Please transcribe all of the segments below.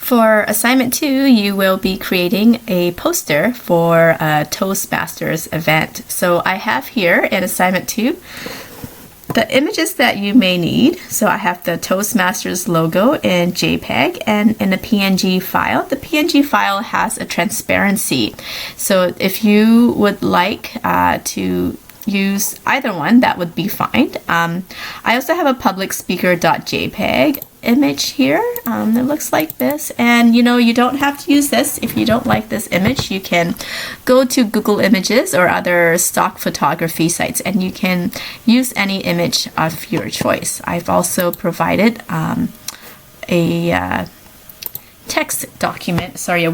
For assignment 2, you will be creating a poster for a Toastmasters event. So I have here in assignment 2 the images that you may need. So I have the Toastmasters logo in JPEG and in a PNG file. The PNG file has a transparency. So if you would like to use either one, that would be fine. I also have a public speaker.jpg image here. It looks like this, and you don't have to use this. If you don't like this image, you can go to Google Images or other stock photography sites and you can use any image of your choice. I've also provided a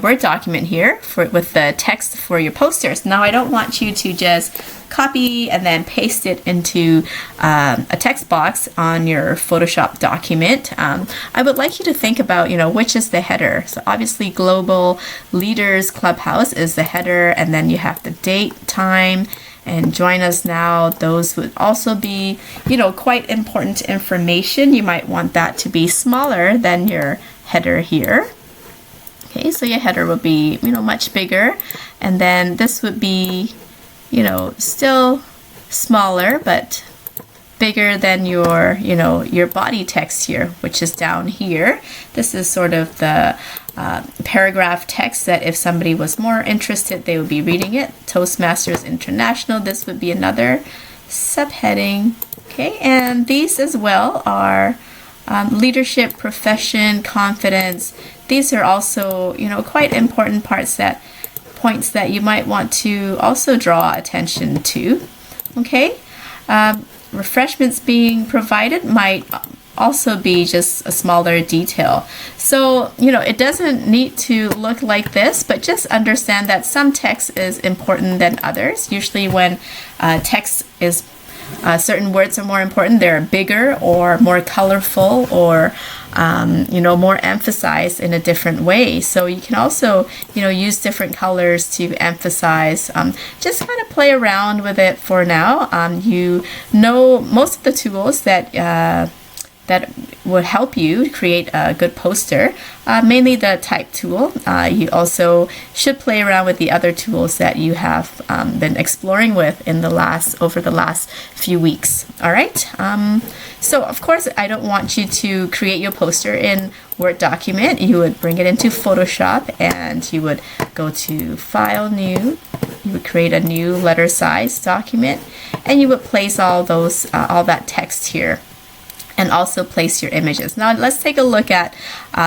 Word document here with the text for your posters. Now I don't want you to just copy and then paste it into a text box on your Photoshop document. I would like you to think about, which is the header. So obviously Global Leaders Clubhouse is the header, and then you have the date, time, and join us now. Those would also be, quite important information. You might want that to be smaller than your header here. Okay, so your header will be, much bigger, and then this would be, still smaller, but bigger than your body text here, which is down here. This is sort of the paragraph text that if somebody was more interested, they would be reading it. Toastmasters International, this would be another subheading. Okay, and these as well are leadership, profession, confidence. These are also, quite important points that you might want to also draw attention to. Okay, refreshments being provided might also be just a smaller detail. So, it doesn't need to look like this, but just understand that some text is important than others. Usually when text is certain words are more important, they're bigger or more colorful or more emphasized in a different way. So you can also use different colors to emphasize. Just kind of play around with it for now. Most of the tools that would help you create a good poster, mainly the type tool. You also should play around with the other tools that you have been exploring with over the last few weeks. All right. So of course, I don't want you to create your poster in Word document. You would bring it into Photoshop and you would go to File, New. You would create a new letter size document, and you would place all that text here, and also place your images. Now let's take a look at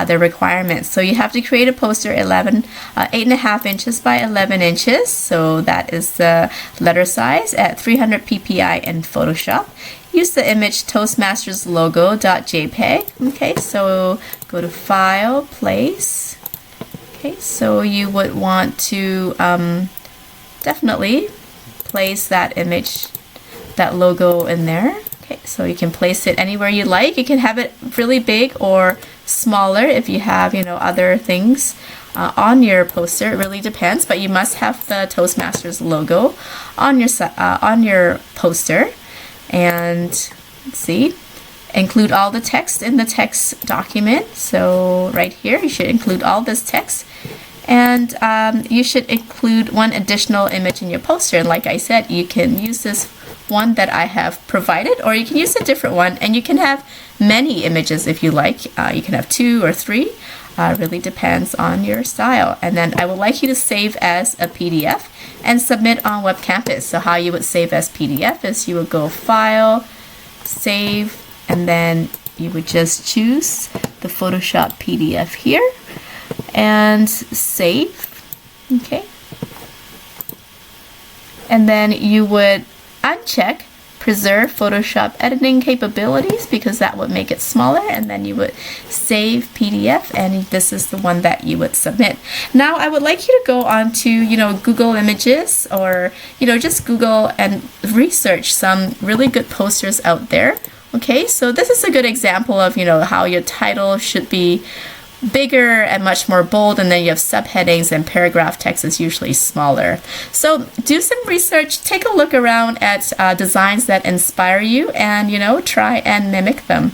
the requirements. So you have to create a poster 8.5 inches by 11 inches. So that is the letter size at 300 ppi in Photoshop. Use the image Toastmasters logo.jpg. Okay, so go to File, Place. Okay, so you would want to definitely place that image, that logo in there. Okay, so you can place it anywhere you like. You can have it really big or smaller if you have, other things on your poster. It really depends, but you must have the Toastmasters logo on your poster. And let's see, include all the text in the text document. So right here, you should include all this text. And you should include one additional image in your poster. And like I said, you can use this one that I have provided, or you can use a different one, and you can have many images if you like. You can have 2 or 3. Really depends on your style. And then I would like you to save as a PDF and submit on Web Campus. So how you would save as PDF is you would go File, Save, and then you would just choose the Photoshop PDF here and save. Okay, and then you would uncheck preserve Photoshop editing capabilities, because that would make it smaller, and then you would save PDF, and this is the one that you would submit. Now I would like you to go on to Google Images, or just Google and research some really good posters out there. Okay, so this is a good example of how your title should be bigger and much more bold, and then you have subheadings, and paragraph text is usually smaller. So do some research, take a look around at designs that inspire you, and try and mimic them.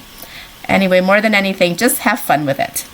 Anyway, more than anything, just have fun with it.